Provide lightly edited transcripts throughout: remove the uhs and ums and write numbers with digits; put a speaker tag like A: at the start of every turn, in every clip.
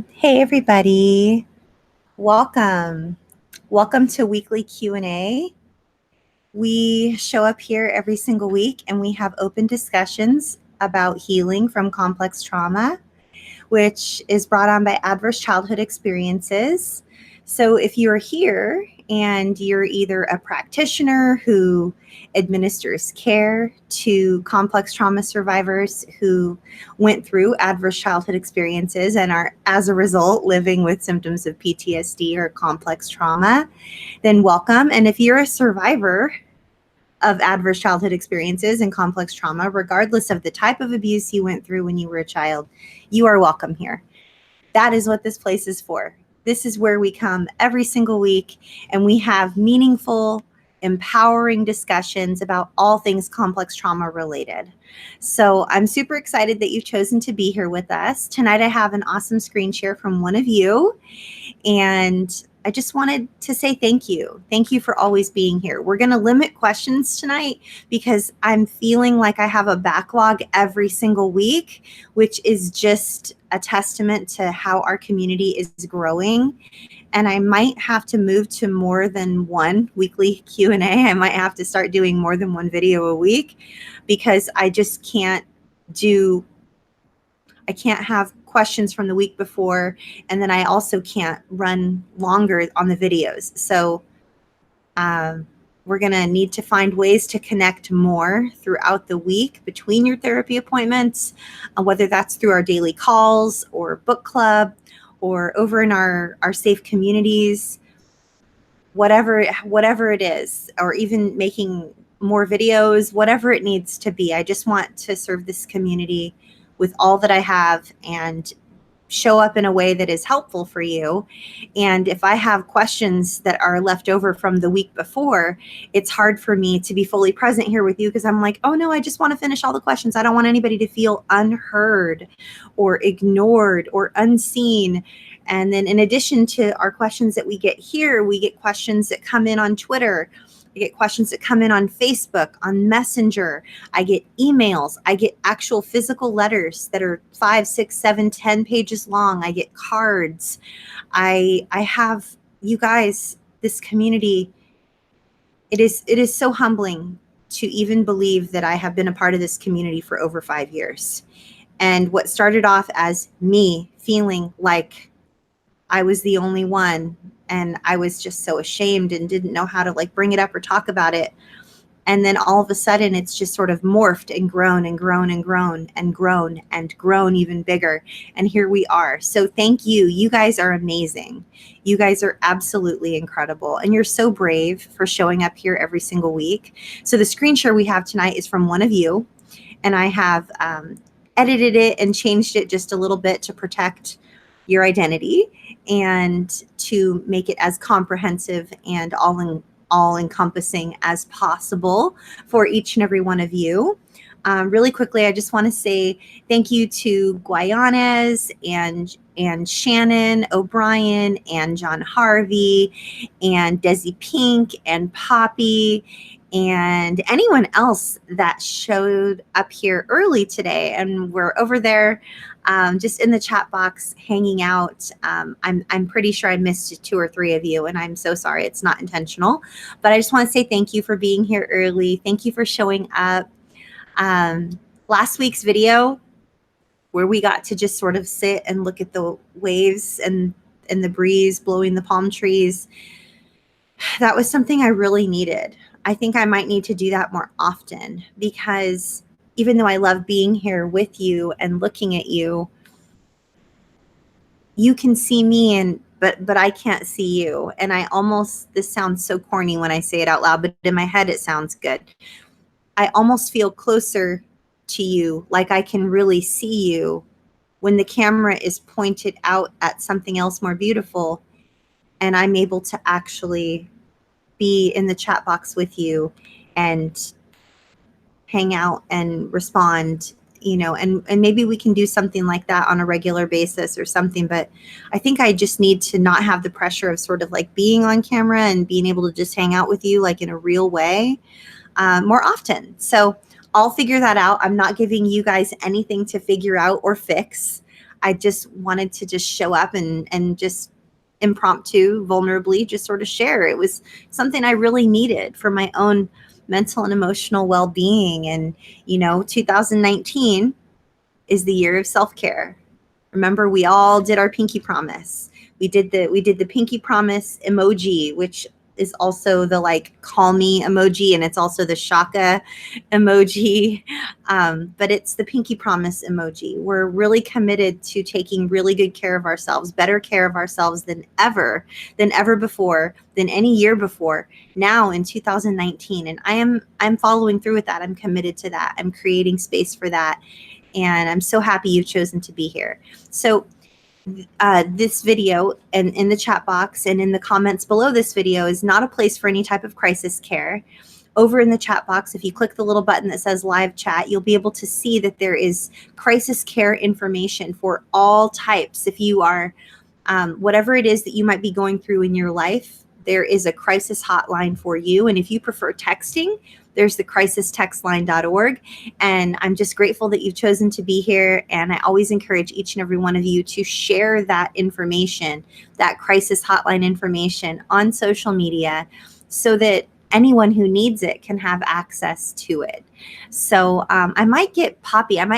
A: Hey everybody, welcome. Welcome to weekly Q&A. We show up here every single week and we have open discussions about healing from complex trauma, which is brought on by adverse childhood experiences. So if you're here and you're either a practitioner who administers care to complex trauma survivors who went through adverse childhood experiences and are, as a result, living with symptoms of PTSD or complex trauma, then welcome. And if you're a survivor of adverse childhood experiences and complex trauma, regardless of the type of abuse you went through when you were a child, you are welcome here. That is what this place is for. This is where we come every single week and we have meaningful, empowering discussions about all things complex trauma related. So I'm super excited that you've chosen to be here with us. Tonight I have an awesome screen share from one of you, and I just wanted to say thank you. Thank you for always being here. We're going to limit questions tonight because I'm feeling like I have a backlog every single week, which is just a testament to how our community is growing. And I might have to move to more than one weekly Q&A. I might have to start doing more than one video a week because I just can't have questions from the week before, and then I also can't run longer on the videos. So we're going to need to find ways to connect more throughout the week between your therapy appointments, whether that's through our daily calls or book club or over in our safe communities, whatever it is, or even making more videos, whatever it needs to be. I just want to serve this community with all that I have and show up in a way that is helpful for you. And if I have questions that are left over from the week before, it's hard for me to be fully present here with you because I'm like, oh no, I just want to finish all the questions. I don't want anybody to feel unheard or ignored or unseen. And then in addition to our questions that we get here, we get questions that come in on Twitter. I get questions that come in on Facebook, on Messenger. I get emails. I get actual physical letters that are 5, 6, 7, 10 pages long. I get cards. I have, you guys, this community. It is so humbling to even believe that I have been a part of this community for over 5 years. And what started off as me feeling like I was the only one, and I was just so ashamed and didn't know how to bring it up or talk about it. And then all of a sudden it's just sort of morphed and grown and grown and grown and grown and grown even bigger. And here we are. So thank you. You guys are amazing. You guys are absolutely incredible. And you're so brave for showing up here every single week. So the screen share we have tonight is from one of you. And I have edited it and changed it just a little bit to protect your identity and to make it as comprehensive and all encompassing as possible for each and every one of you. Really quickly, I just want to say thank you to Guayanes and Shannon O'Brien and John Harvey and Desi Pink and Poppy and anyone else that showed up here early today and we're over there just in the chat box hanging out. I'm pretty sure I missed 2 or 3 of you, and I'm so sorry. It's not intentional, but I just want to say thank you for being here early. Thank you for showing up. Last week's video where we got to just sort of sit and look at the waves and the breeze blowing the palm trees, that was something I really needed. I think I might need to do that more often because even though I love being here with you and looking at you, you can see me but I can't see you. And this sounds so corny when I say it out loud, but in my head it sounds good. I almost feel closer to you, like I can really see you when the camera is pointed out at something else more beautiful and I'm able to actually be in the chat box with you and hang out and respond, and maybe we can do something like that on a regular basis or something. But I think I just need to not have the pressure of sort of being on camera and being able to just hang out with you in a real way more often. So I'll figure that out. I'm not giving you guys anything to figure out or fix. I just wanted to just show up and just impromptu, vulnerably, just sort of share. It was something I really needed for my own mental and emotional well-being. And, 2019 is the year of self-care. Remember, we all did our pinky promise. We did the pinky promise emoji, which is also the like call me emoji, and it's also the shaka emoji. But it's the pinky promise emoji. We're really committed to taking really good care of ourselves, better care of ourselves than ever before, than any year before, now in 2019. And I'm following through with that. I'm committed to that. I'm creating space for that. And I'm so happy you've chosen to be here. So this video and in the chat box and in the comments below this video is not a place for any type of crisis care. Over in the chat box, if you click the little button that says live chat, you'll be able to see that there is crisis care information for all types. If you are, whatever it is that you might be going through in your life, there is a crisis hotline for you. And if you prefer texting, there's the crisistextline.org. And I'm just grateful that you've chosen to be here. And I always encourage each and every one of you to share that information, that crisis hotline information on social media, so that anyone who needs it can have access to it. So I might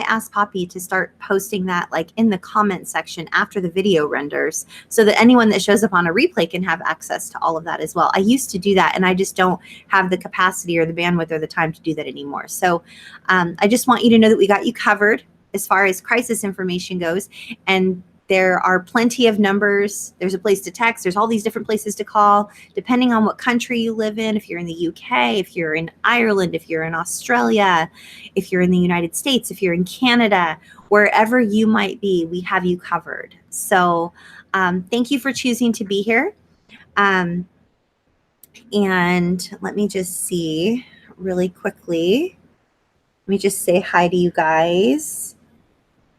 A: ask Poppy to start posting that like in the comment section after the video renders, so that anyone that shows up on a replay can have access to all of that as well. I used to do that, and I just don't have the capacity or the bandwidth or the time to do that anymore. So I just want you to know that we got you covered as far as crisis information goes. And there are plenty of numbers. There's a place to text. There's all these different places to call, depending on what country you live in. If you're in the UK, if you're in Ireland, if you're in Australia, if you're in the United States, if you're in Canada, wherever you might be, we have you covered. So thank you for choosing to be here. And let me just see really quickly. Let me just say hi to you guys.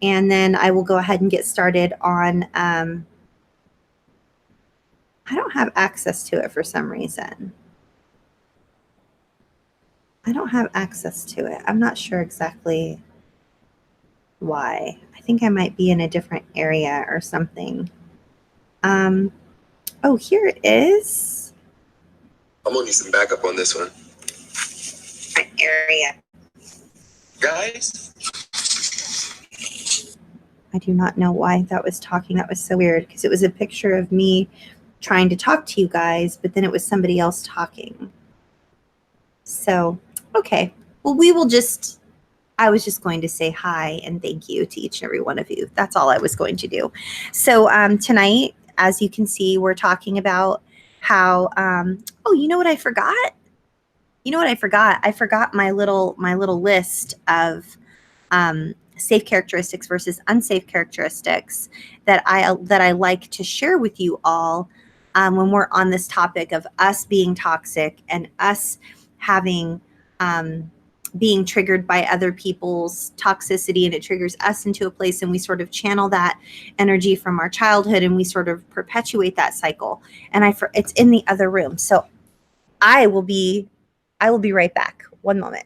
A: And then I will go ahead and get started on, I don't have access to it for some reason. I don't have access to it. I'm not sure exactly why. I think I might be in a different area or something. Oh, here it is.
B: I'm gonna need some backup on this one.
A: Area.
B: Guys?
A: I do not know why that was talking. That was so weird, because it was a picture of me trying to talk to you guys, but then it was somebody else talking. So, okay. Well, I was just going to say hi and thank you to each and every one of you. That's all I was going to do. So tonight, as you can see, we're talking about how, oh, you know what I forgot? I forgot my little list of safe characteristics versus unsafe characteristics that I like to share with you all when we're on this topic of us being toxic and us having being triggered by other people's toxicity, and it triggers us into a place, and we sort of channel that energy from our childhood, and we sort of perpetuate that cycle. And it's in the other room, so I will be right back. One moment.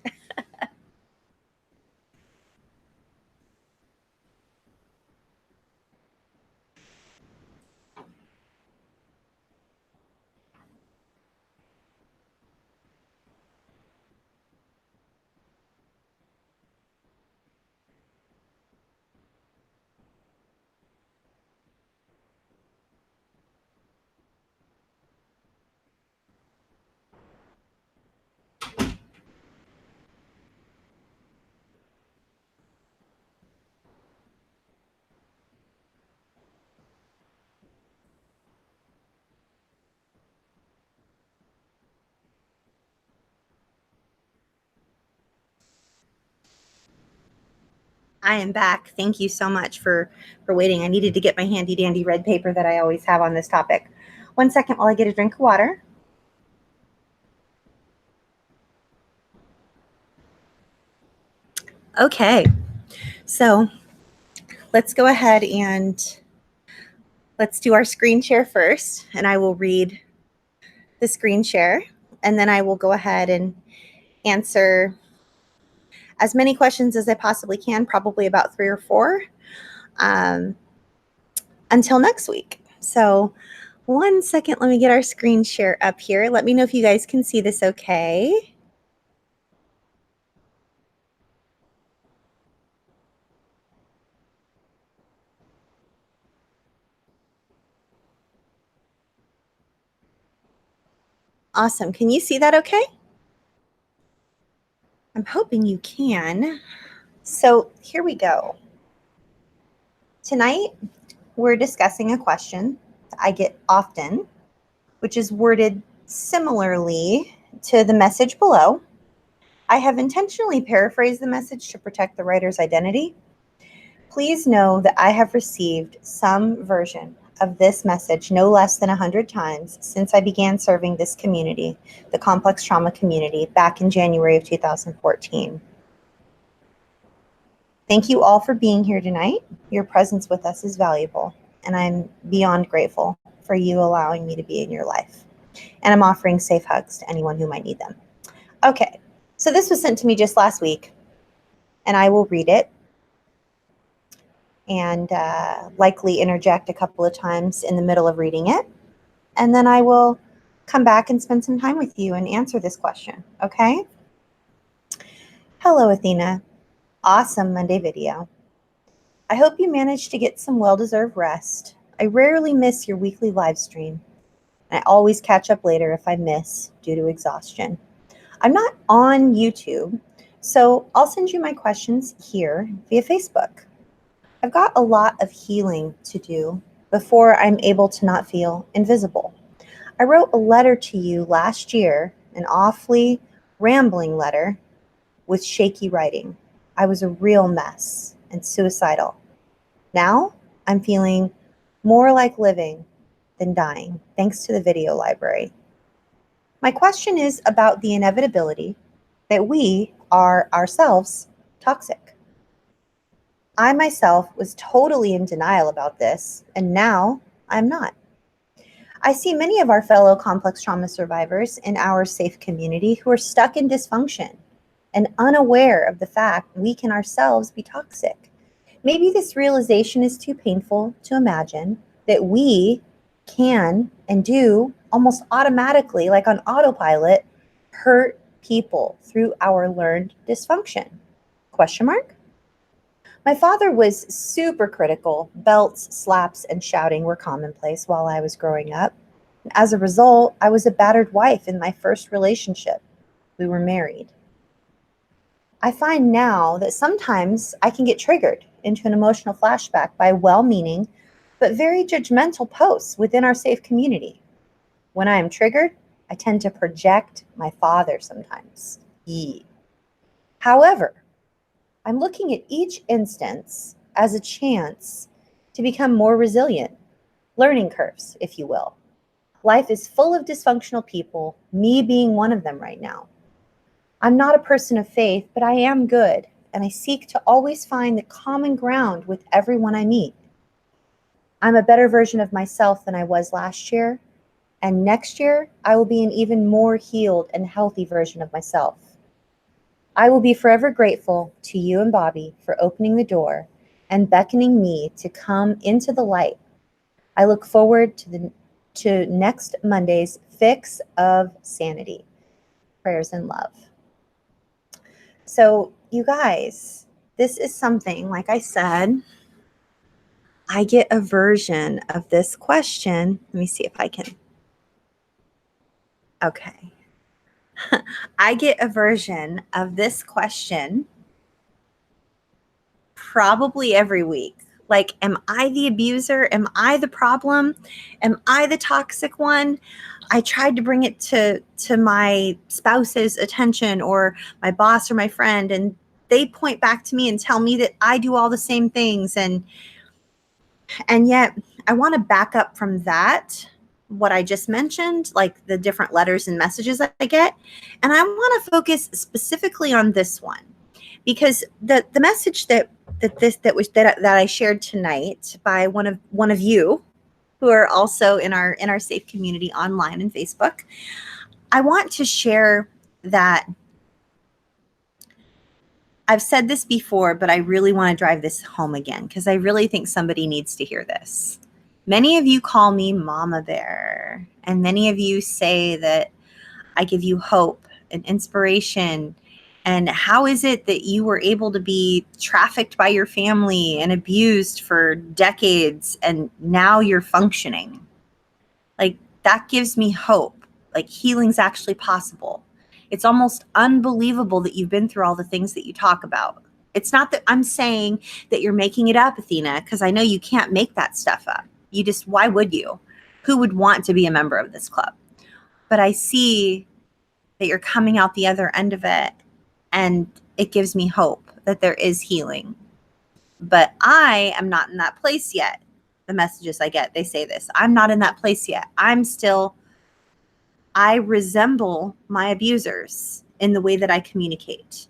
A: I am back. Thank you so much for waiting. I needed to get my handy dandy red paper that I always have on this topic. 1 second while I get a drink of water. Okay, so let's go ahead and let's do our screen share first, and I will read the screen share, and then I will go ahead and answer as many questions as I possibly can, probably about 3 or 4. until next week. So 1 second, let me get our screen share up here. Let me know if you guys can see this okay. Awesome. Can you see that okay? I'm hoping you can. So here we go. Tonight, we're discussing a question that I get often, which is worded similarly to the message below. I have intentionally paraphrased the message to protect the writer's identity. Please know that I have received some version of this message no less than 100 times since I began serving this community, the complex trauma community, back in January of 2014. Thank you all for being here tonight. Your presence with us is valuable, and I'm beyond grateful for you allowing me to be in your life. And I'm offering safe hugs to anyone who might need them. Okay, so this was sent to me just last week, and I will read it and likely interject a couple of times in the middle of reading it. And then I will come back and spend some time with you and answer this question, okay? Hello, Athena. Awesome Monday video. I hope you managed to get some well-deserved rest. I rarely miss your weekly live stream. I always catch up later if I miss due to exhaustion. I'm not on YouTube, so I'll send you my questions here via Facebook. I've got a lot of healing to do before I'm able to not feel invisible. I wrote a letter to you last year, an awfully rambling letter with shaky writing. I was a real mess and suicidal. Now I'm feeling more like living than dying, thanks to the video library. My question is about the inevitability that we are ourselves toxic. I myself was totally in denial about this, and now I'm not. I see many of our fellow complex trauma survivors in our safe community who are stuck in dysfunction and unaware of the fact we can ourselves be toxic. Maybe this realization is too painful to imagine that we can and do almost automatically, like on autopilot, hurt people through our learned dysfunction? Question mark? My father was super critical. Belts, slaps, and shouting were commonplace while I was growing up. As a result, I was a battered wife in my first relationship. We were married. I find now that sometimes I can get triggered into an emotional flashback by well-meaning but very judgmental posts within our safe community. When I am triggered, I tend to project my father sometimes. However, I'm looking at each instance as a chance to become more resilient, learning curves, if you will. Life is full of dysfunctional people, me being one of them right now. I'm not a person of faith, but I am good, and I seek to always find the common ground with everyone I meet. I'm a better version of myself than I was last year, and next year I will be an even more healed and healthy version of myself. I will be forever grateful to you and Bobby for opening the door and beckoning me to come into the light. I look forward to next Monday's Fix of Sanity. Prayers and love. So, you guys, this is something, like I said, I get a version of this question. Let me see if I can. Okay. I get a version of this question probably every week. Like, am I the abuser? Am I the problem? Am I the toxic one? I tried to bring it to my spouse's attention or my boss or my friend, and they point back to me and tell me that I do all the same things. And yet I want to back up from that, what I just mentioned, like the different letters and messages that I get. And I want to focus specifically on this one, because the message that I shared tonight by one of you who are also in our safe community online and Facebook, I want to share that I've said this before, but I really want to drive this home again because I really think somebody needs to hear this. Many of you call me Mama Bear, and many of you say that I give you hope and inspiration. And how is it that you were able to be trafficked by your family and abused for decades and now you're functioning? Like, that gives me hope. Like, healing's actually possible. It's almost unbelievable that you've been through all the things that you talk about. It's not that I'm saying that you're making it up, Athena, because I know you can't make that stuff up. You just, why would you? Who would want to be a member of this club? But I see that you're coming out the other end of it, and it gives me hope that there is healing. But I am not in that place yet. The messages I get, they say this. I'm not in that place yet. I resemble my abusers in the way that I communicate.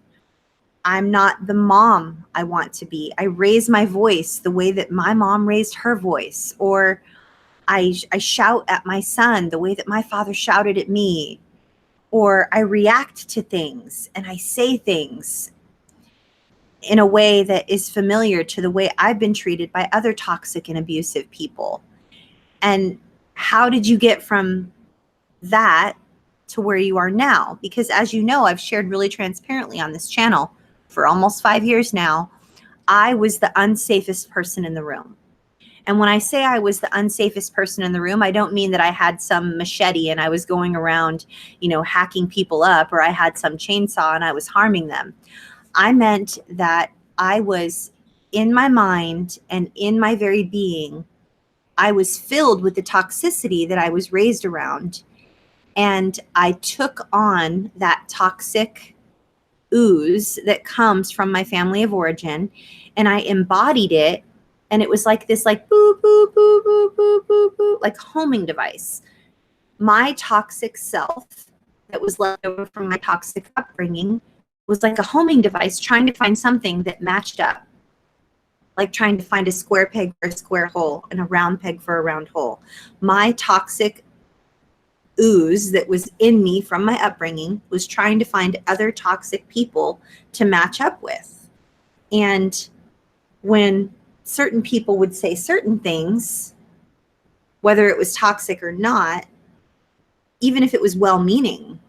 A: I'm not the mom I want to be. I raise my voice the way that my mom raised her voice, or I shout at my son the way that my father shouted at me, or I react to things and I say things in a way that is familiar to the way I've been treated by other toxic and abusive people. And how did you get from that to where you are now? Because as you know, I've shared really transparently on this channel for almost 5 years now, I was the unsafest person in the room. And when I say I was the unsafest person in the room, I don't mean that I had some machete and I was going around, hacking people up, or I had some chainsaw and I was harming them. I meant that I was, in my mind and in my very being, I was filled with the toxicity that I was raised around. And I took on that toxic ooze that comes from my family of origin, and I embodied it. And it was like this, like, boo, boo, boo, boo, boo, boo, boo, like homing device. My toxic self that was left over from my toxic upbringing was like a homing device trying to find something that matched up, like trying to find a square peg for a square hole and a round peg for a round hole. My toxic ooze that was in me from my upbringing was trying to find other toxic people to match up with. And when certain people would say certain things, whether it was toxic or not, even if it was well-meaning,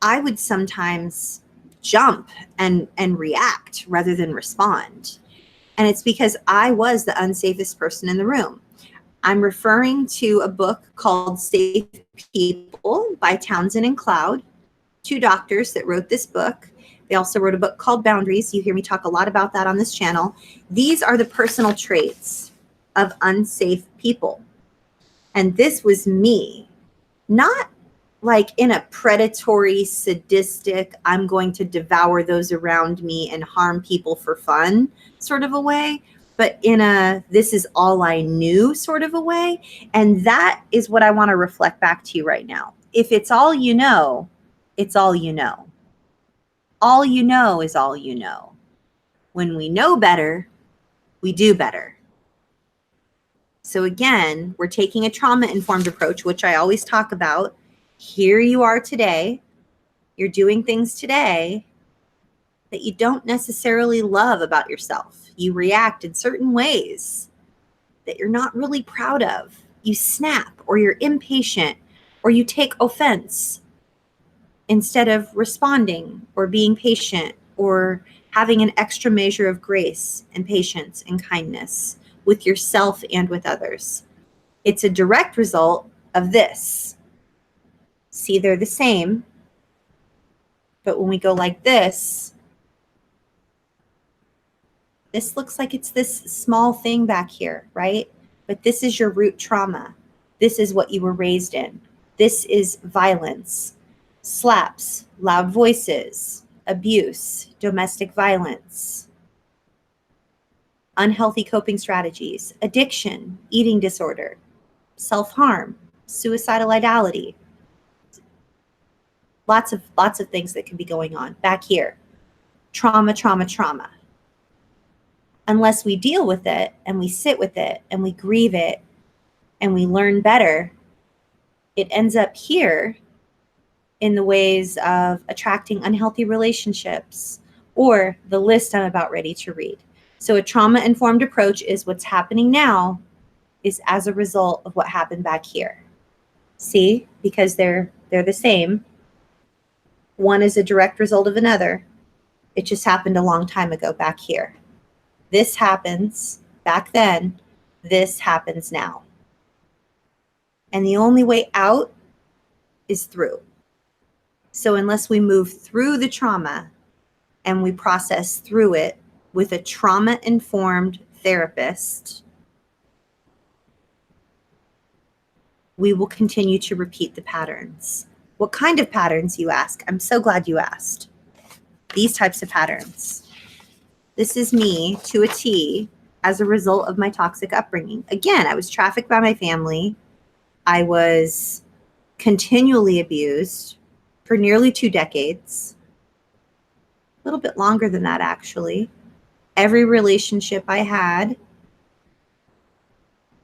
A: I would sometimes jump and react rather than respond. And it's because I was the unsafest person in the room. I'm referring to a book called Safe People by Townsend and Cloud, 2 doctors that wrote this book. They also wrote a book called Boundaries. You hear me talk a lot about that on this channel. These are the personal traits of unsafe people. And this was me, not like in a predatory, sadistic, I'm going to devour those around me and harm people for fun sort of a way, but in a this is all I knew sort of a way. And that is what I want to reflect back to you right now. If it's all you know, it's all you know. All you know is all you know. When we know better, we do better. So again, we're taking a trauma-informed approach, which I always talk about. Here you are today. You're doing things today that you don't necessarily love about yourself. You react in certain ways that you're not really proud of. You snap, or you're impatient, or you take offense instead of responding or being patient or having an extra measure of grace and patience and kindness with yourself and with others. It's a direct result of this. See, they're the same, but when we go like this looks like it's this small thing back here, right? But this is your root trauma. This is what you were raised in. This is violence, slaps, loud voices, abuse, domestic violence, unhealthy coping strategies, addiction, eating disorder, self-harm, suicidal ideality. Lots of things that can be going on back here. Trauma, trauma, trauma. Unless we deal with it and we sit with it and we grieve it and we learn better, it ends up here in the ways of attracting unhealthy relationships or the list I'm about ready to read. So a trauma-informed approach is what's happening now is as a result of what happened back here. See, because they're the same. One is a direct result of another. It just happened a long time ago back here. This happens back then. This happens now. And the only way out is through. So unless we move through the trauma and we process through it with a trauma-informed therapist, we will continue to repeat the patterns. What kind of patterns, you ask? I'm so glad you asked. These types of patterns. This is me to a T as a result of my toxic upbringing. Again, I was trafficked by my family. I was continually abused for nearly 2 decades. A little bit longer than that, actually. Every relationship I had,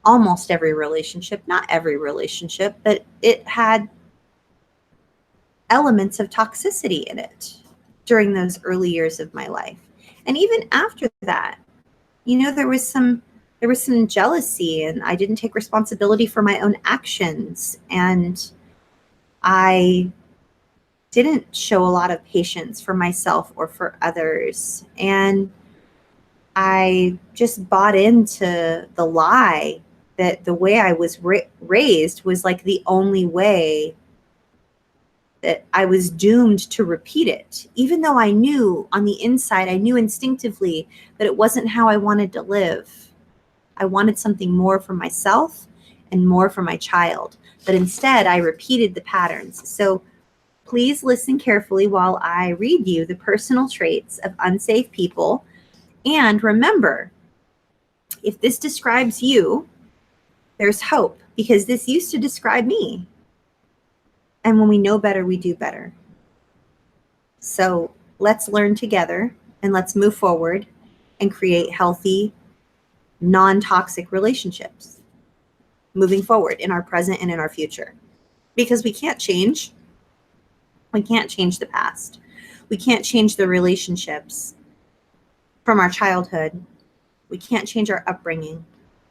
A: almost every relationship, not every relationship, but it had elements of toxicity in it during those early years of my life. And even after that, there was some jealousy, and I didn't take responsibility for my own actions, and I didn't show a lot of patience for myself or for others. And I just bought into the lie that the way I was raised was like the only way, that I was doomed to repeat it, even though I knew on the inside, I knew instinctively that it wasn't how I wanted to live. I wanted something more for myself and more for my child, but instead I repeated the patterns. So please listen carefully while I read you the personal traits of unsafe people. And remember, if this describes you, there's hope, because this used to describe me. And when we know better, we do better. So let's learn together and let's move forward and create healthy, non-toxic relationships moving forward in our present and in our future. Because we can't change the past. We can't change the relationships from our childhood. We can't change our upbringing.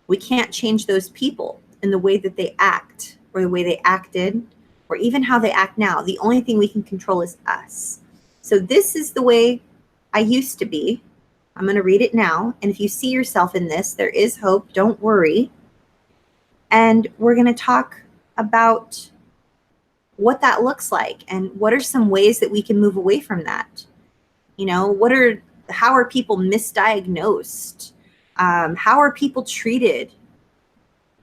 A: We can't change those people in the way that they act or the way they acted or even how they act now. The only thing we can control is us. So this is the way I used to be. I'm going to read it now. And if you see yourself in this, there is hope. Don't worry. And we're going to talk about what that looks like and what are some ways that we can move away from that. How are people misdiagnosed? How are people treated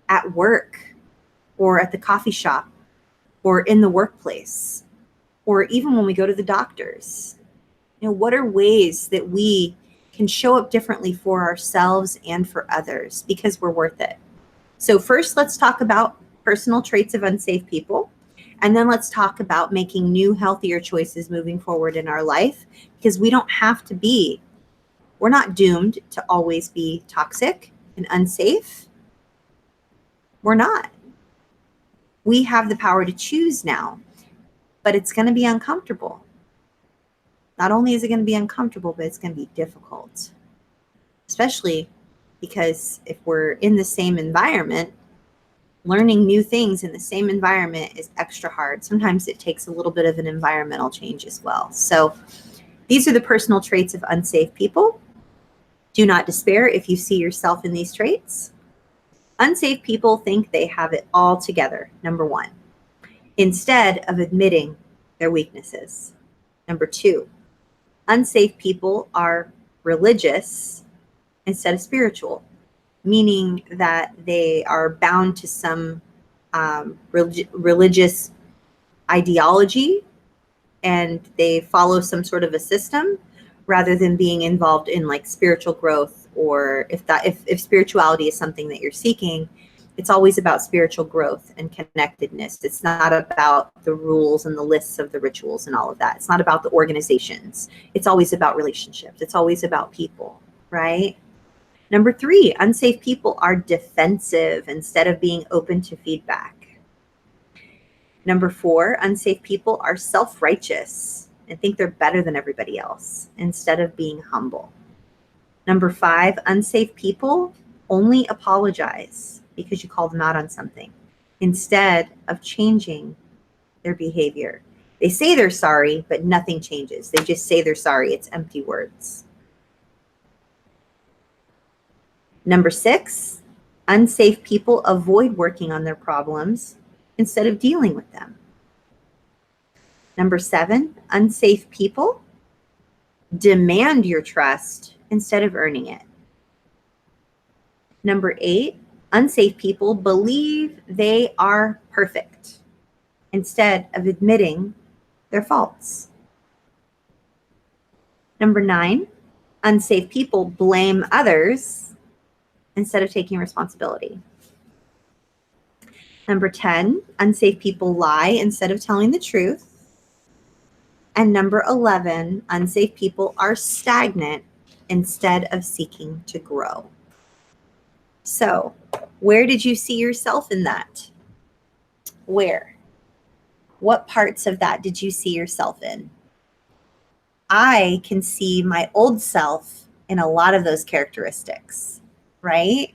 A: at work or at the coffee shop or in the workplace or even when we go to the doctors? What are ways that we can show up differently for ourselves and for others because we're worth it? So first, let's talk about personal traits of unsafe people. And then let's talk about making new, healthier choices moving forward in our life, because we don't have to be, we're not doomed to always be toxic and unsafe. We're not. We have the power to choose now, but it's going to be uncomfortable. Not only is it going to be uncomfortable, but it's going to be difficult, especially because if we're in the same environment, learning new things in the same environment is extra hard. Sometimes it takes a little bit of an environmental change as well. So these are the personal traits of unsafe people. Do not despair if you see yourself in these traits. Unsafe people think they have it all together, number 1, instead of admitting their weaknesses. Number 2, unsafe people are religious instead of spiritual, meaning that they are bound to some religious ideology and they follow some sort of a system rather than being involved in like spiritual growth, or if spirituality is something that you're seeking, it's always about spiritual growth and connectedness. It's not about the rules and the lists of the rituals and all of that. It's not about the organizations. It's always about relationships. It's always about people, right? Number 3, unsafe people are defensive instead of being open to feedback. Number 4, unsafe people are self-righteous and think they're better than everybody else instead of being humble. Number 5, unsafe people only apologize because you called them out on something instead of changing their behavior. They say they're sorry, but nothing changes. They just say they're sorry. It's empty words. Number 6, unsafe people avoid working on their problems instead of dealing with them. Number 7, unsafe people demand your trust instead of earning it. Number 8, unsafe people believe they are perfect instead of admitting their faults. Number 9, unsafe people blame others instead of taking responsibility. Number 10, unsafe people lie instead of telling the truth. And number 11, unsafe people are stagnant instead of seeking to grow. So, where did you see yourself in that? Where? What parts of that did you see yourself in? I can see my old self in a lot of those characteristics, right?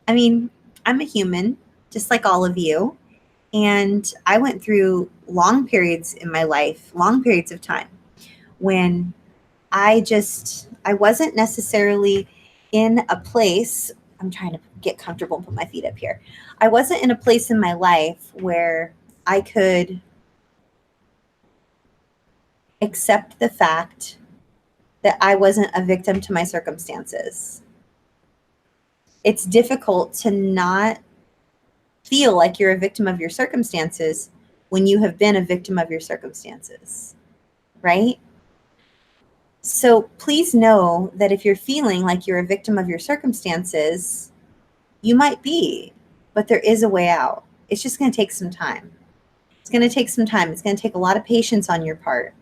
A: I mean, I'm a human, just like all of you. And I went through long periods in my life, long periods of time, when I wasn't necessarily in a place. I'm trying to get comfortable and put my feet up here. I wasn't in a place in my life where I could accept the fact that I wasn't a victim to my circumstances. It's difficult to not feel like you're a victim of your circumstances when you have been a victim of your circumstances, right? So please know that if you're feeling like you're a victim of your circumstances, you might be, but there is a way out. It's just going to take some time. It's going to take some time. It's going to take a lot of patience on your part.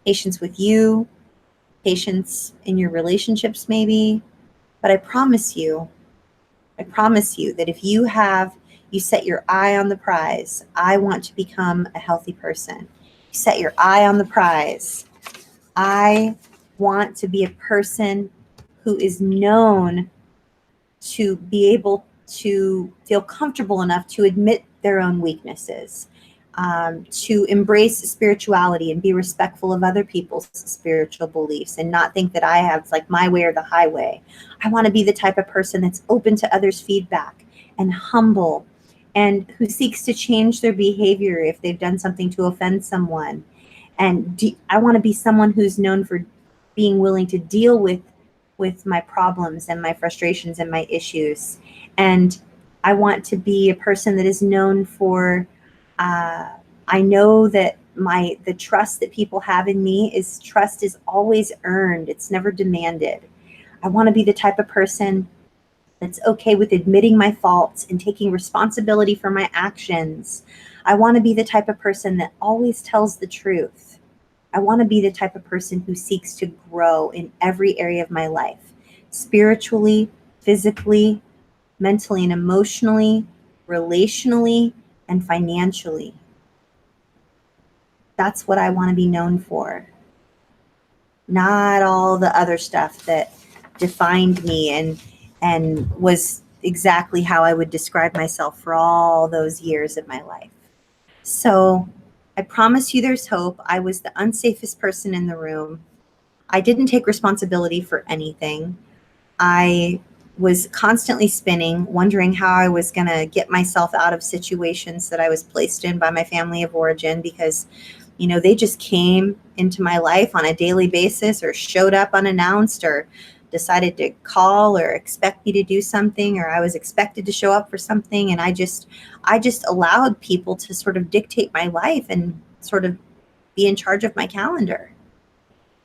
A: Patience with you, patience in your relationships maybe. But I promise you that if you set your eye on the prize, I want to become a healthy person. You set your eye on the prize. I want to be a person who is known to be able to feel comfortable enough to admit their own weaknesses, to embrace spirituality and be respectful of other people's spiritual beliefs and not think that I have like my way or the highway. I want to be the type of person that's open to others' feedback and humble and who seeks to change their behavior if they've done something to offend someone. And I want to be someone who's known for being willing to deal with my problems and my frustrations and my issues. And I want to be a person that is known for, I know that the trust that people have in me trust is always earned. It's never demanded. I want to be the type of person that's okay with admitting my faults and taking responsibility for my actions. I want to be the type of person that always tells the truth. I want to be the type of person who seeks to grow in every area of my life, spiritually, physically, mentally and emotionally, relationally, and financially. That's what I want to be known for. Not all the other stuff that defined me and was exactly how I would describe myself for all those years of my life. So I promise you there's hope. I was the unsafest person in the room. I didn't take responsibility for anything. I was constantly spinning, wondering how I was going to get myself out of situations that I was placed in by my family of origin because, they just came into my life on a daily basis or showed up unannounced or decided to call or expect me to do something, or I was expected to show up for something. And I just allowed people to sort of dictate my life and sort of be in charge of my calendar.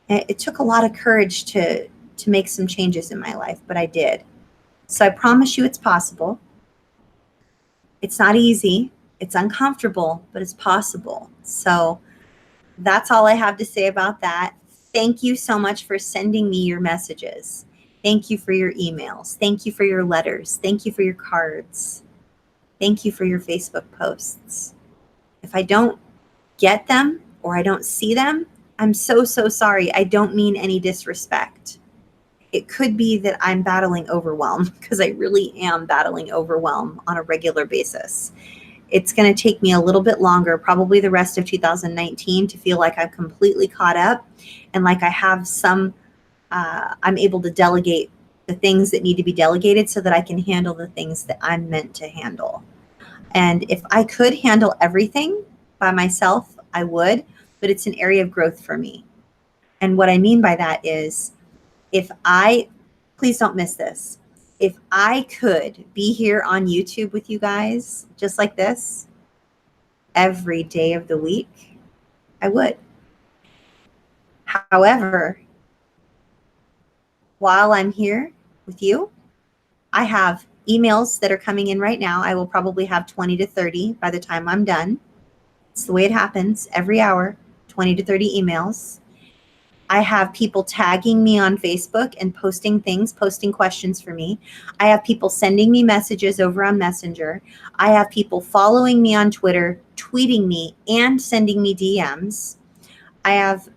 A: It took a lot of courage to make some changes in my life, but I did. So I promise you it's possible. It's not easy. It's uncomfortable, but it's possible. So that's all I have to say about that. Thank you so much for sending me your messages. Thank you for your emails. Thank you for your letters. Thank you for your cards. Thank you for your Facebook posts. If I don't get them or I don't see them, I'm so sorry. I don't mean any disrespect. It could be that I'm battling overwhelm, because I really am battling overwhelm on a regular basis. It's going to take me a little bit longer, probably the rest of 2019, to feel like I'm completely caught up and like I have I'm able to delegate the things that need to be delegated so that I can handle the things that I'm meant to handle. And if I could handle everything by myself, I would, but it's an area of growth for me. And what I mean by that is, please don't miss this. If I could be here on YouTube with you guys, just like this, every day of the week, I would. However, while I'm here with you, I have emails that are coming in right now. I will probably have 20 to 30 by the time I'm done. It's the way it happens every hour, 20 to 30 emails. I have people tagging me on Facebook and posting things, posting questions for me. I have people sending me messages over on Messenger. I have people following me on Twitter, tweeting me, and sending me DMs. I have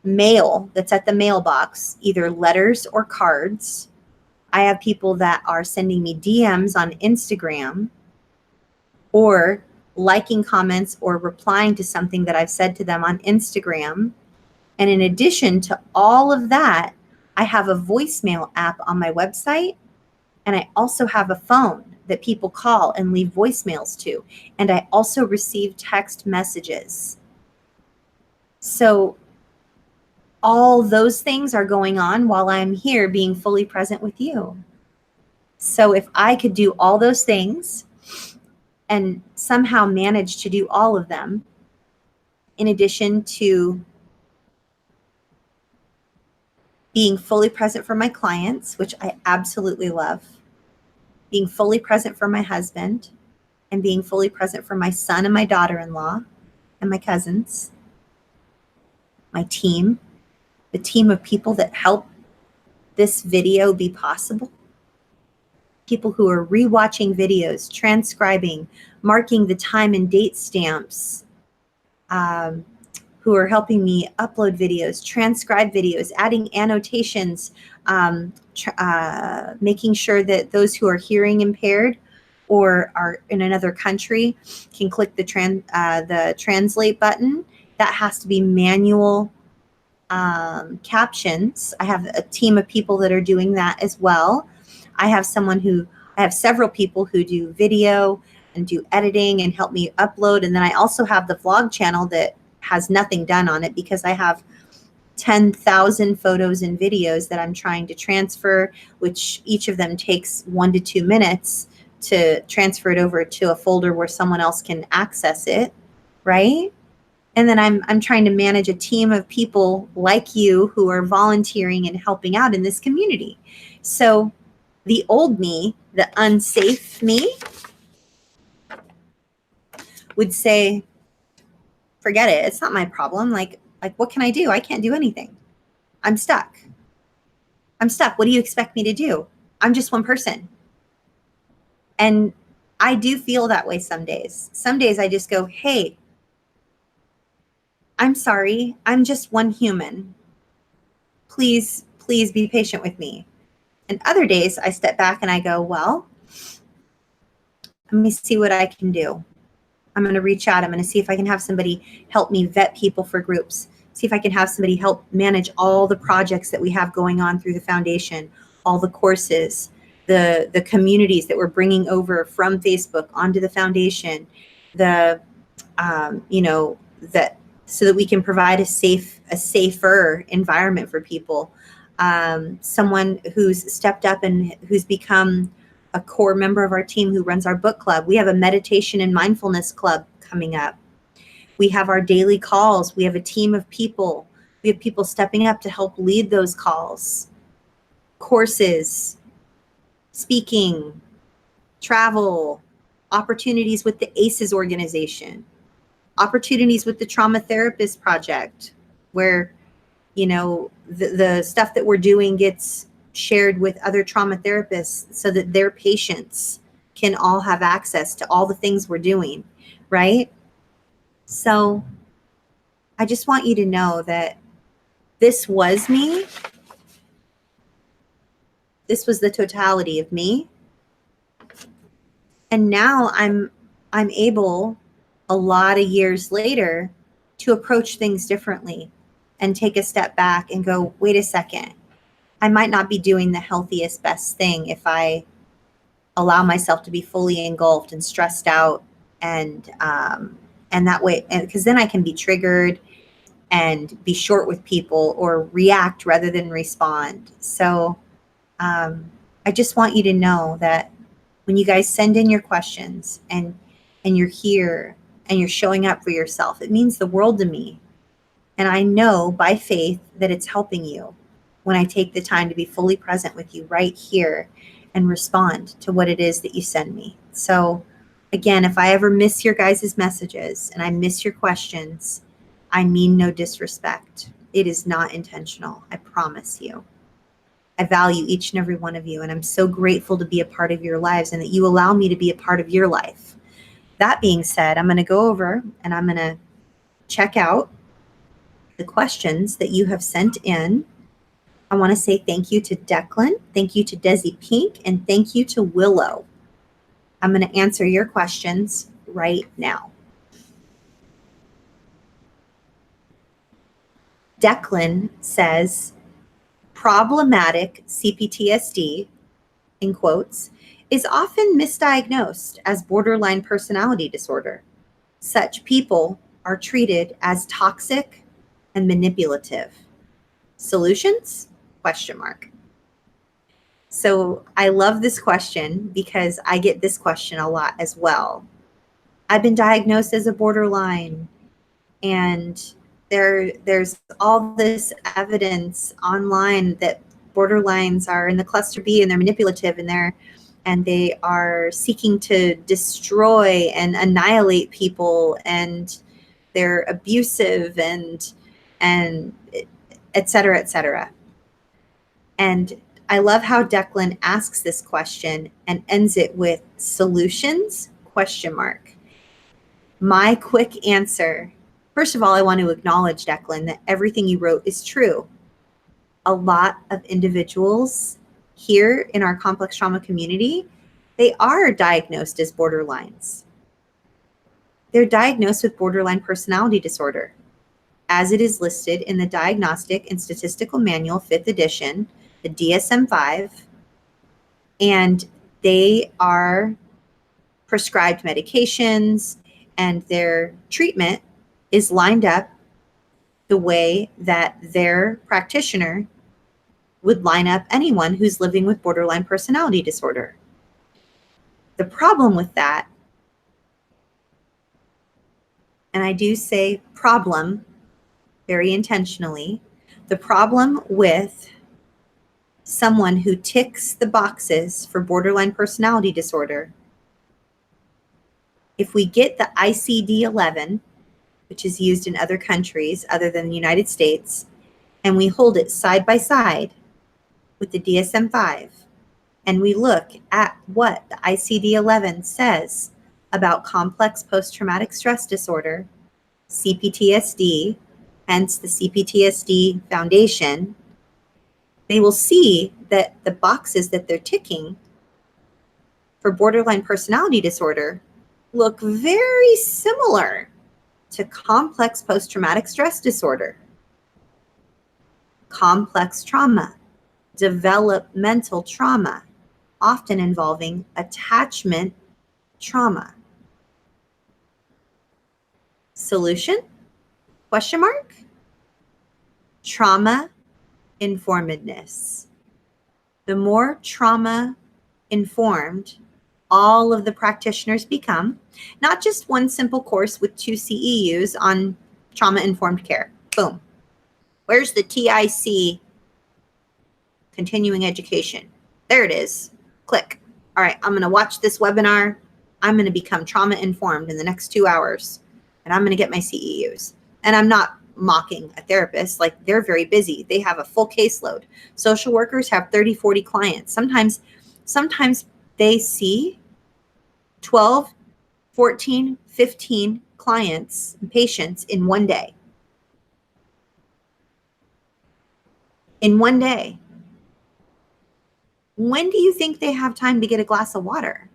A: mail that's at the mailbox, either letters or cards. I have people that are sending me DMs on Instagram or liking comments or replying to something that I've said to them on Instagram. And in addition to all of that, I have a voicemail app on my website. And I also have a phone that people call and leave voicemails to. And I also receive text messages. So all those things are going on while I'm here being fully present with you. So if I could do all those things and somehow manage to do all of them, in addition to being fully present for my clients, which I absolutely love, being fully present for my husband, and being fully present for my son and my daughter-in-law and my cousins, my team, the team of people that help this video be possible, people who are rewatching videos, transcribing, marking the time and date stamps, who are helping me upload videos, transcribe videos, adding annotations, making sure that those who are hearing impaired or are in another country can click the translate button. That has to be manual captions. I have a team of people that are doing that as well. I have several people who do video and do editing and help me upload. And then I also have the vlog channel that has nothing done on it because I have 10,000 photos and videos that I'm trying to transfer, which each of them takes 1 to 2 minutes to transfer it over to a folder where someone else can access it, right? And then I'm trying to manage a team of people like you who are volunteering and helping out in this community. So the old me, the unsafe me, would say, forget it. It's not my problem. Like what can I do? I can't do anything. I'm stuck. What do you expect me to do? I'm just one person. And I do feel that way some days. Some days I just go, hey, I'm sorry. I'm just one human. Please be patient with me. And other days I step back and I go, well, let me see what I can do. I'm going to reach out. I'm going to see if I can have somebody help me vet people for groups. See if I can have somebody help manage all the projects that we have going on through the foundation, all the courses, the communities that we're bringing over from Facebook onto the foundation, that so that we can provide a safer environment for people. Someone who's stepped up and who's become a core member of our team who runs our book club. We have a meditation and mindfulness club coming up. We have our daily calls. We have a team of people. We have people stepping up to help lead those calls. Courses, speaking, travel, opportunities with the ACEs organization, opportunities with the Trauma Therapist Project, where, the stuff that we're doing gets shared with other trauma therapists so that their patients can all have access to all the things we're doing, right? So I just want you to know that this was me This was the totality of me. And now I'm able, a lot of years later, to approach things differently and take a step back and go, wait a second, I might not be doing the healthiest, best thing if I allow myself to be fully engulfed and stressed out, and that way, and because then I can be triggered and be short with people or react rather than respond. So I just want you to know that when you guys send in your questions and you're here and you're showing up for yourself, it means the world to me. And I know by faith that it's helping you when I take the time to be fully present with you right here and respond to what it is that you send me. So again, if I ever miss your guys' messages and I miss your questions, I mean no disrespect. It is not intentional. I promise you. I value each and every one of you, and I'm so grateful to be a part of your lives and that you allow me to be a part of your life. That being said, I'm going to go over and I'm going to check out the questions that you have sent in. I want to say thank you to Declan, thank you to Desi Pink, and thank you to Willow. I'm going to answer your questions right now. Declan says, problematic CPTSD, in quotes, is often misdiagnosed as borderline personality disorder. Such people are treated as toxic and manipulative. Solutions? Question mark. So I love this question because I get this question a lot as well. I've been diagnosed as a borderline, and there's all this evidence online that borderlines are in the cluster B and they're manipulative and they are seeking to destroy and annihilate people, and they're abusive and et cetera, et cetera. And I love how Declan asks this question and ends it with solutions, question mark. My quick answer, first of all, I want to acknowledge, Declan, that everything you wrote is true. A lot of individuals here in our complex trauma community, they are diagnosed as borderlines. They're diagnosed with borderline personality disorder, as it is listed in the Diagnostic and Statistical Manual, 5th edition, the DSM-5, and they are prescribed medications, and their treatment is lined up the way that their practitioner would line up anyone who's living with borderline personality disorder. The problem with that, and I do say problem very intentionally, the problem with someone who ticks the boxes for borderline personality disorder, if we get the ICD-11, which is used in other countries other than the United States, and we hold it side by side with the DSM-5, and we look at what the ICD-11 says about complex post-traumatic stress disorder, CPTSD, hence the CPTSD Foundation, they will see that the boxes that they're ticking for borderline personality disorder look very similar to complex post-traumatic stress disorder, complex trauma, developmental trauma, often involving attachment trauma. Solution? Question mark? Trauma informedness. The more trauma informed all of the practitioners become, not just one simple course with 2 CEUs on trauma informed care. Boom. Where's the TIC continuing education? There it is. Click. All right, I'm going to watch this webinar. I'm going to become trauma informed in the next 2 hours, and I'm going to get my CEUs. And I'm not mocking a therapist. Like, they're very busy. They have a full caseload. Social workers have 30, 40 clients. Sometimes they see 12, 14, 15 clients and patients in one day. In one day. When do you think they have time to get a glass of water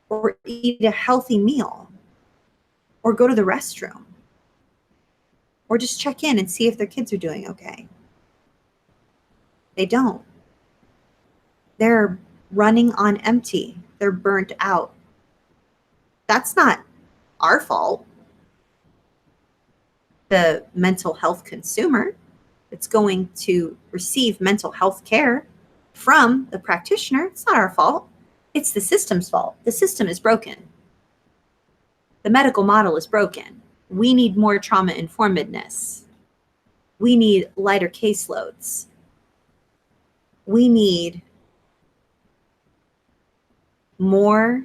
A: or eat a healthy meal or go to the restroom or just check in and see if their kids are doing okay? They don't. They're running on empty. They're burnt out. That's not our fault. The mental health consumer that's going to receive mental health care from the practitioner, it's not our fault. It's the system's fault. The system is broken. The medical model is broken. We need more trauma informedness. We need lighter caseloads. We need more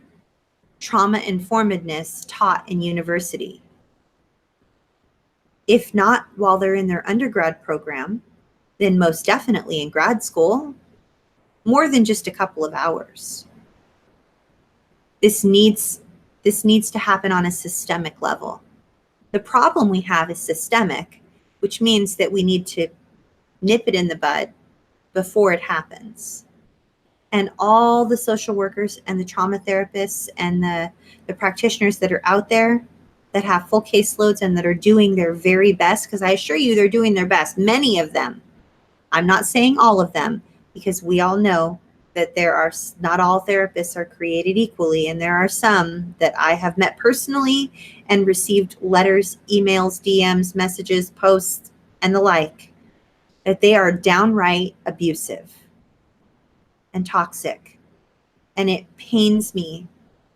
A: trauma informedness taught in university. If not while they're in their undergrad program, then most definitely in grad school, more than just a couple of hours. This needs to happen on a systemic level. The problem we have is systemic, which means that we need to nip it in the bud before it happens. And all the social workers and the trauma therapists and the practitioners that are out there that have full caseloads and that are doing their very best, because I assure you they're doing their best, many of them. I'm not saying all of them, because we all know that not all therapists are created equally, and there are some that I have met personally and received letters, emails, DMs, messages, posts, and the like, that they are downright abusive and toxic. And it pains me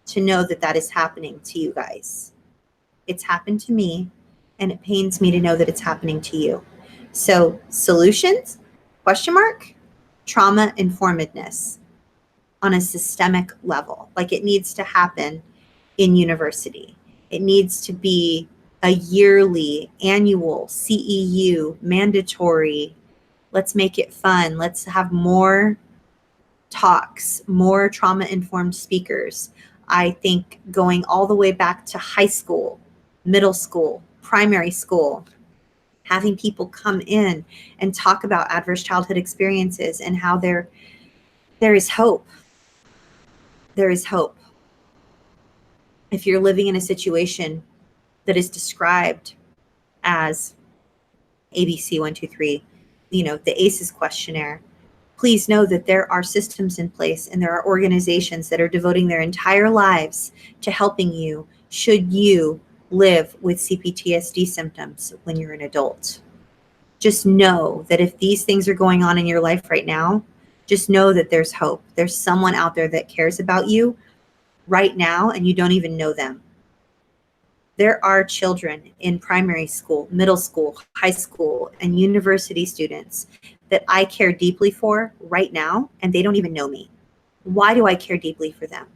A: to know that that is happening to you guys. It's happened to me, and it pains me to know that it's happening to you. So solutions, ? Trauma informedness on a systemic level. Like, it needs to happen in university. It needs to be a yearly, annual, CEU, mandatory. Let's make it fun. Let's have more talks, more trauma-informed speakers. I think going all the way back to high school, middle school, primary school, having people come in and talk about adverse childhood experiences and how there is hope. There is hope. If you're living in a situation that is described as ABC 123, the ACEs questionnaire, please know that there are systems in place and there are organizations that are devoting their entire lives to helping you should you live with CPTSD symptoms when you're an adult. Just know that if these things are going on in your life right now, just know that there's hope. There's someone out there that cares about you right now, and you don't even know them. There are children in primary school, middle school, high school, and university students that I care deeply for right now, and they don't even know me. Why do I care deeply for them?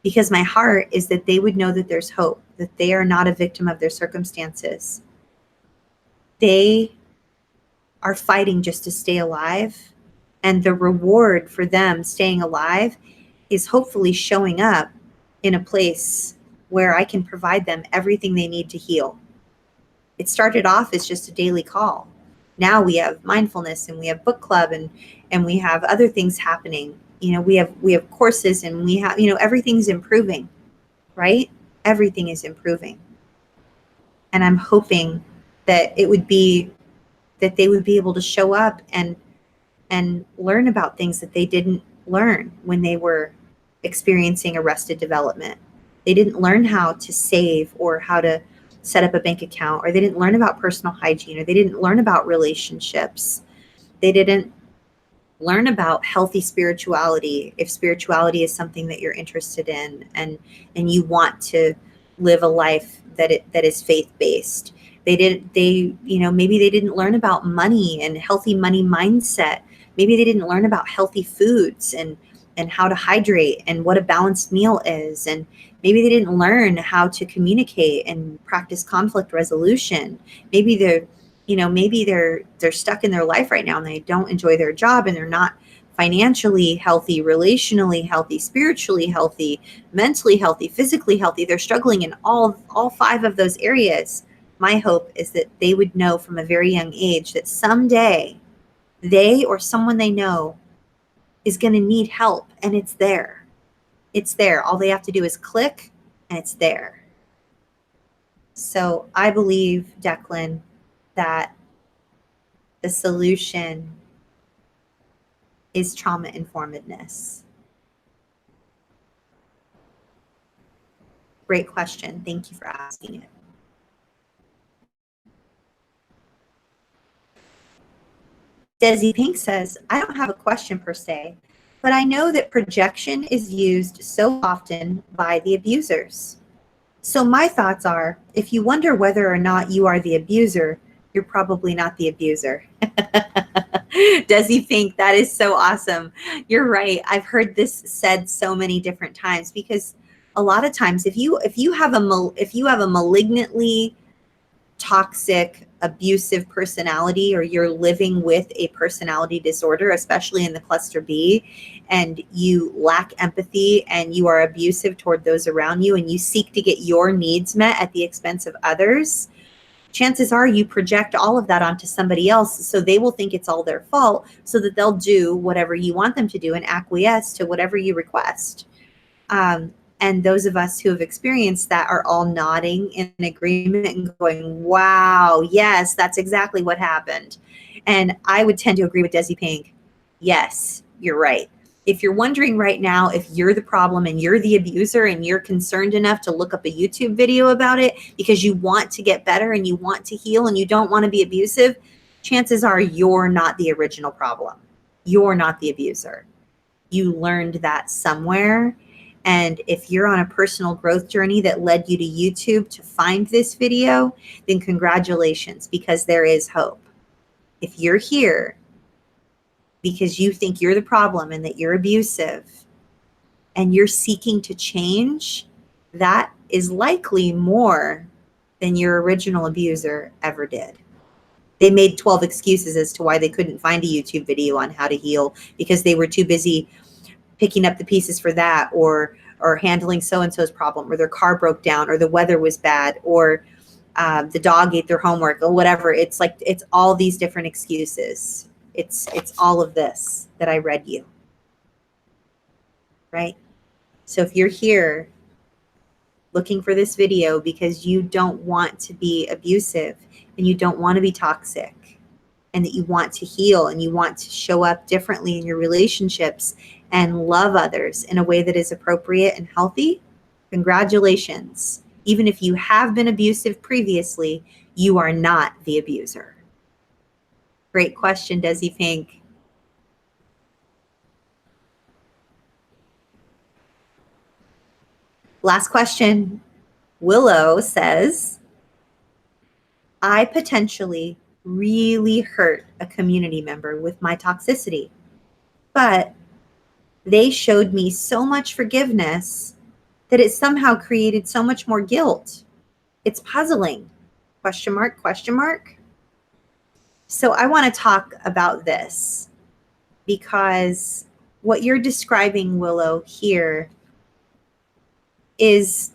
A: Because my heart is that they would know that there's hope, that they are not a victim of their circumstances. They are fighting just to stay alive, and the reward for them staying alive is hopefully showing up in a place where I can provide them everything they need to heal. It started off as just a daily call. Now we have mindfulness, and we have book club, and we have other things happening. We have courses, and we have, everything's improving, right? Everything is improving. And I'm hoping that they would be able to show up and learn about things that they didn't learn when they were experiencing arrested development. They didn't learn how to save or how to set up a bank account, or they didn't learn about personal hygiene, or they didn't learn about relationships. They didn't learn about healthy spirituality, if spirituality is something that you're interested in and you want to live a life that is faith-based. Maybe they didn't learn about money and healthy money mindset. Maybe they didn't learn about healthy foods and how to hydrate and what a balanced meal is. And maybe they didn't learn how to communicate and practice conflict resolution. Maybe they're stuck in their life right now and they don't enjoy their job, and they're not financially healthy, relationally healthy, spiritually healthy, mentally healthy, physically healthy. They're struggling in all 5 of those areas. My hope is that they would know from a very young age that someday they or someone they know is going to need help, and it's there. It's there. All they have to do is click, and it's there. So I believe, Declan, that the solution is trauma informedness. Great question. Thank you for asking it. Desi Pink says, I don't have a question per se, but I know that projection is used so often by the abusers. So my thoughts are, if you wonder whether or not you are the abuser, you're probably not the abuser. Desi Pink, that is so awesome. You're right. I've heard this said so many different times, because a lot of times if you have a malignantly toxic, abusive personality, or you're living with a personality disorder, especially in the cluster B, and you lack empathy and you are abusive toward those around you, and you seek to get your needs met at the expense of others, chances are you project all of that onto somebody else, so they will think it's all their fault, so that they'll do whatever you want them to do and acquiesce to whatever you request. And those of us who have experienced that are all nodding in agreement and going, wow, yes, that's exactly what happened. And I would tend to agree with Desi Pink. Yes, you're right. If you're wondering right now if you're the problem and you're the abuser and you're concerned enough to look up a YouTube video about it because you want to get better and you want to heal and you don't want to be abusive, chances are you're not the original problem. You're not the abuser. You learned that somewhere. And if you're on a personal growth journey that led you to YouTube to find this video, then congratulations, because there is hope. If you're here because you think you're the problem and that you're abusive and you're seeking to change, that is likely more than your original abuser ever did. They made 12 excuses as to why they couldn't find a YouTube video on how to heal because they were too busy picking up the pieces for that, or handling so-and-so's problem, or their car broke down, or the weather was bad, or the dog ate their homework, or whatever. It's like, it's all these different excuses. It's all of this that I read you, right? So if you're here looking for this video because you don't want to be abusive and you don't want to be toxic, and that you want to heal and you want to show up differently in your relationships and love others in a way that is appropriate and healthy, congratulations. Even if you have been abusive previously, you are not the abuser. Great question, Desi Pink. Last question. Willow says, I potentially really hurt a community member with my toxicity, but they showed me so much forgiveness that it somehow created so much more guilt. It's puzzling. Question mark, question mark. So I want to talk about this, because what you're describing, Willow, here is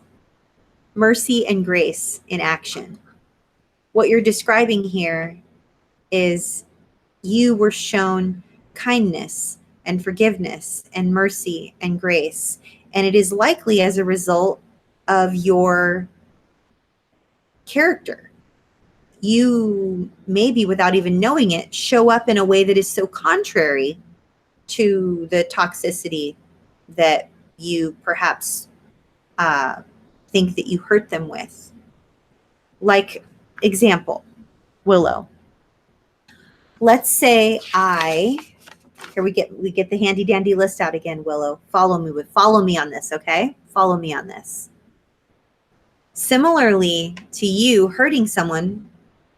A: mercy and grace in action. What you're describing here is you were shown kindness and forgiveness and mercy and grace. And it is likely as a result of your character. You maybe, without even knowing it, show up in a way that is so contrary to the toxicity that you perhaps think that you hurt them with. Like, example, Willow. Let's say here we get the handy dandy list out again, Willow. Follow me on this, okay? Follow me on this. Similarly to you hurting someone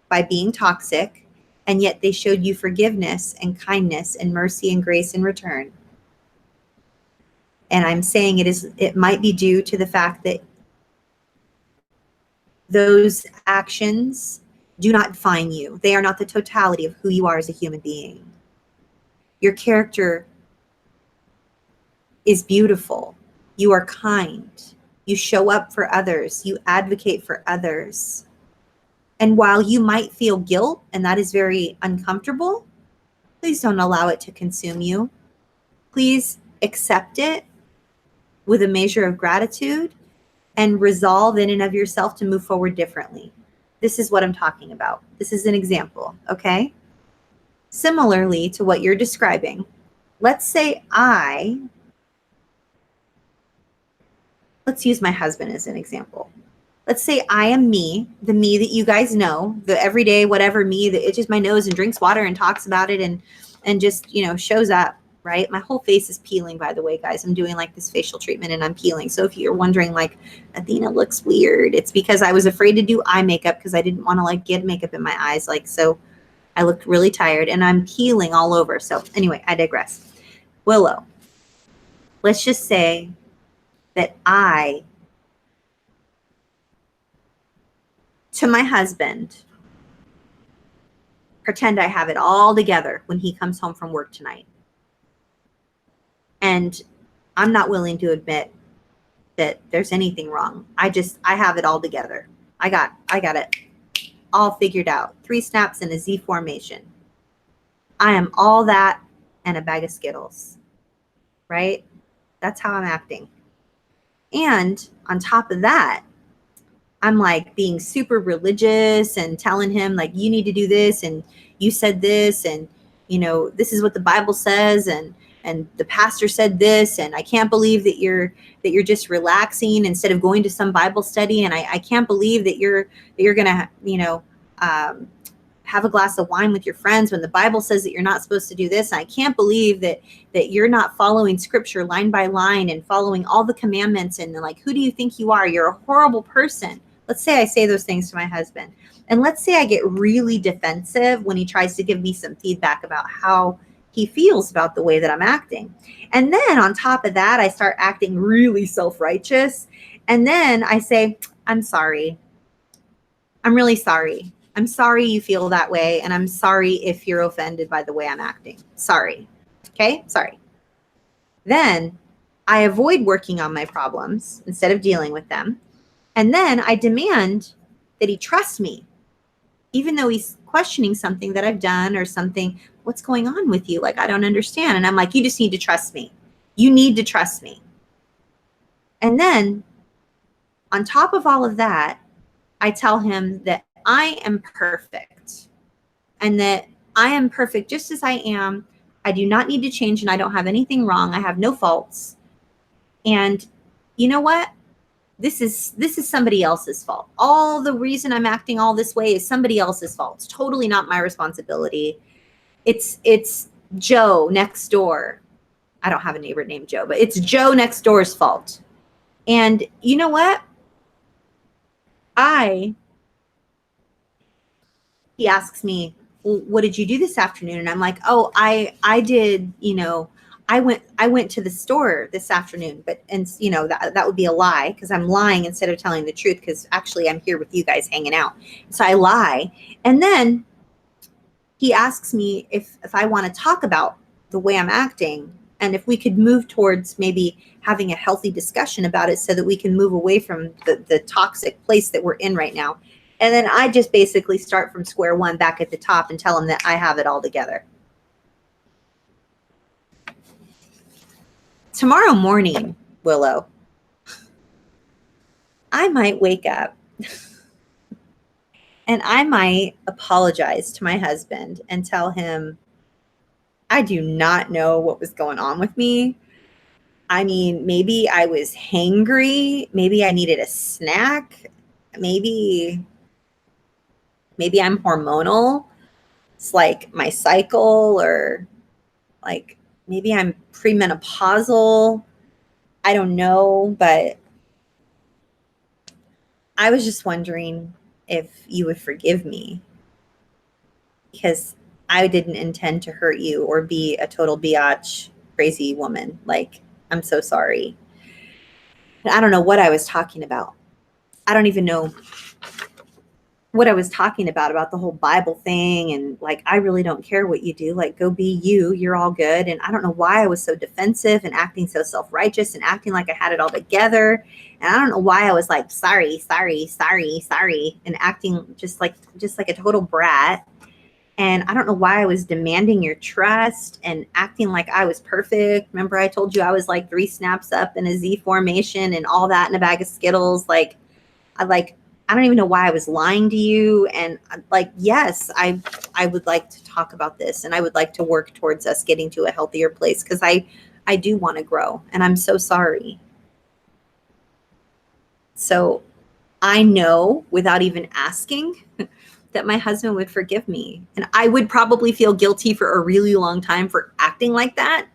A: by being toxic, and yet they showed you forgiveness and kindness and mercy and grace in return. And I'm saying it might be due to the fact that those actions do not define you. They are not the totality of who you are as a human being. Your character is beautiful. You are kind. You show up for others. You advocate for others. And while you might feel guilt, and that is very uncomfortable, please don't allow it to consume you. Please accept it with a measure of gratitude and resolve in and of yourself to move forward differently. This is what I'm talking about. This is an example, okay? Similarly to what you're describing, let's say let's use my husband as an example. Let's say I am me, the me that you guys know, the everyday whatever me that itches my nose and drinks water and talks about it and just, shows up, right? My whole face is peeling, by the way, guys. I'm doing like this facial treatment and I'm peeling. So if you're wondering like, Athena looks weird, it's because I was afraid to do eye makeup because I didn't want to like get makeup in my eyes. Like, so I looked really tired and I'm peeling all over. So anyway, I digress. Willow, let's just say that to my husband, pretend I have it all together when he comes home from work tonight. And I'm not willing to admit that there's anything wrong. I have it all together. I got it all figured out. 3 snaps in a Z formation. I am all that and a bag of Skittles, right? That's how I'm acting. And on top of that, I'm like being super religious and telling him like, you need to do this and you said this and this is what the Bible says and the pastor said this and I can't believe that you're just relaxing instead of going to some Bible study and I can't believe that you're gonna have a glass of wine with your friends when the Bible says that you're not supposed to do this. And I can't believe that you're not following scripture line by line and following all the commandments and like, who do you think you are? You're a horrible person. Let's say I say those things to my husband. And let's say I get really defensive when he tries to give me some feedback about how he feels about the way that I'm acting. And then on top of that, I start acting really self-righteous. And then I say, I'm sorry. I'm really sorry. I'm sorry you feel that way. And I'm sorry if you're offended by the way I'm acting. Sorry. Okay? Sorry. Then I avoid working on my problems instead of dealing with them. And then I demand that he trust me, even though he's questioning something that I've done or something. What's going on with you? Like, I don't understand. And I'm like, you just need to trust me. You need to trust me. And then on top of all of that, I tell him that I am perfect and that I am perfect just as I am. I do not need to change and I don't have anything wrong. I have no faults. And you know what? This is somebody else's fault. All the reason I'm acting all this way is somebody else's fault. It's totally not my responsibility. It's Joe next door. I don't have a neighbor named Joe, but it's Joe next door's fault. And you know what? He asks me, well, what did you do this afternoon? And I'm like, oh, I did, I went to the store this afternoon, but, and that would be a lie because I'm lying instead of telling the truth because actually I'm here with you guys hanging out. So I lie. And then he asks me if I want to talk about the way I'm acting and if we could move towards maybe having a healthy discussion about it so that we can move away from the toxic place that we're in right now. And then I just basically start from square one back at the top and tell him that I have it all together. Tomorrow morning, Willow, I might wake up and I might apologize to my husband and tell him, I do not know what was going on with me. I mean, maybe I was hangry. Maybe I needed a snack. Maybe I'm hormonal. It's like my cycle, or like maybe I'm premenopausal. I don't know, but I was just wondering if you would forgive me because I didn't intend to hurt you or be a total biatch crazy woman. Like, I'm so sorry. I don't know what I was talking about. I don't even know what I was talking about the whole Bible thing. And like, I really don't care what you do. Like, go be you. You're all good. And I don't know why I was so defensive and acting so self-righteous and acting like I had it all together. And I don't know why I was like, sorry, and acting just like a total brat. And I don't know why I was demanding your trust and acting like I was perfect. Remember, I told you I was like 3 snaps up in a Z formation and all that in a bag of Skittles. I don't even know why I was lying to you. And like, yes, I would like to talk about this, and I would like to work towards us getting to a healthier place, because I do want to grow, and I'm so sorry. So I know without even asking that my husband would forgive me. And I would probably feel guilty for a really long time for acting like that.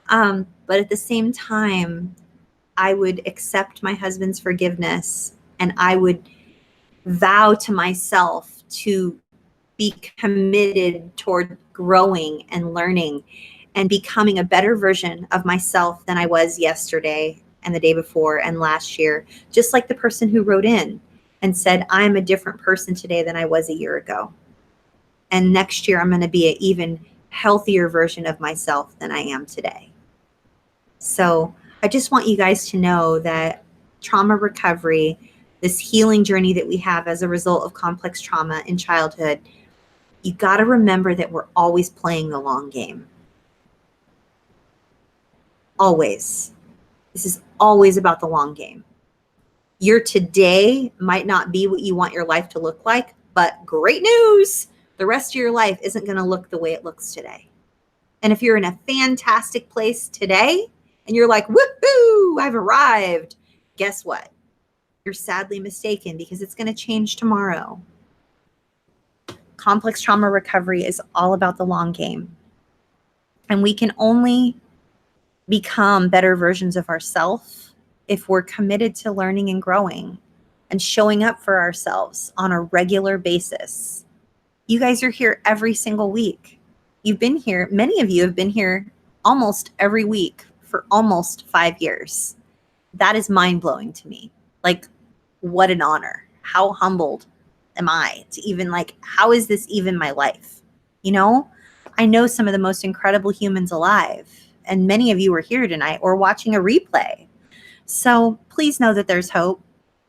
A: But at the same time, I would accept my husband's forgiveness, and I would vow to myself to be committed toward growing and learning and becoming a better version of myself than I was yesterday and the day before and last year. Just like the person who wrote in and said, I'm a different person today than I was a year ago. And next year, I'm going to be an even healthier version of myself than I am today. So I just want you guys to know that trauma recovery, this healing journey that we have as a result of complex trauma in childhood, you got to remember that we're always playing the long game. Always. This is always about the long game. Your today might not be what you want your life to look like, but great news, the rest of your life isn't going to look the way it looks today. And if you're in a fantastic place today and you're like, woohoo, I've arrived, guess what? You're sadly mistaken, because it's going to change tomorrow. Complex trauma recovery is all about the long game. And we can only become better versions of ourselves if we're committed to learning and growing and showing up for ourselves on a regular basis. You guys are here every single week. You've been here, many of you have been here almost every week for almost 5 years. That is mind-blowing to me. Like, what an honor. How humbled am I to even, like, how is this even my life? You know, I know some of the most incredible humans alive, and many of you are here tonight or watching a replay. So please know that there's hope.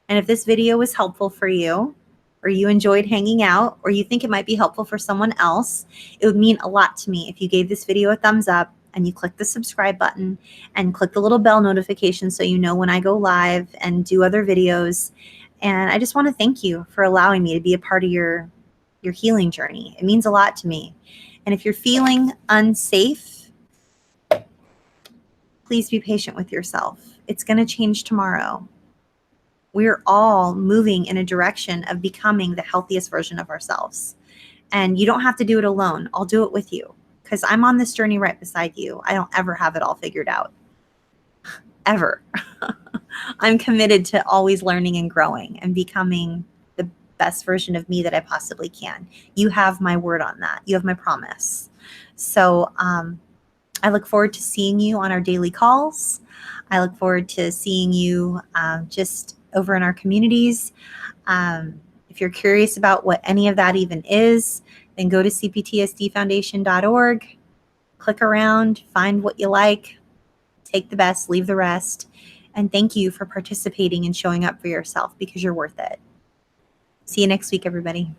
A: And if this video was helpful for you, or you enjoyed hanging out, or you think it might be helpful for someone else, it would mean a lot to me if you gave this video a thumbs up and you click the subscribe button and click the little bell notification so you know when I go live and do other videos. And I just want to thank you for allowing me to be a part of your healing journey. It means a lot to me. And if you're feeling unsafe, please be patient with yourself. It's going to change tomorrow. We're all moving in a direction of becoming the healthiest version of ourselves. And you don't have to do it alone. I'll do it with you, because I'm on this journey right beside you. I don't ever have it all figured out. Ever. I'm committed to always learning and growing and becoming the best version of me that I possibly can. You have my word on that. You have my promise. So I look forward to seeing you on our daily calls. I look forward to seeing you just over in our communities. If you're curious about what any of that even is, then go to cptsdfoundation.org, click around, find what you like, take the best, leave the rest. And thank you for participating and showing up for yourself, because you're worth it. See you next week, everybody.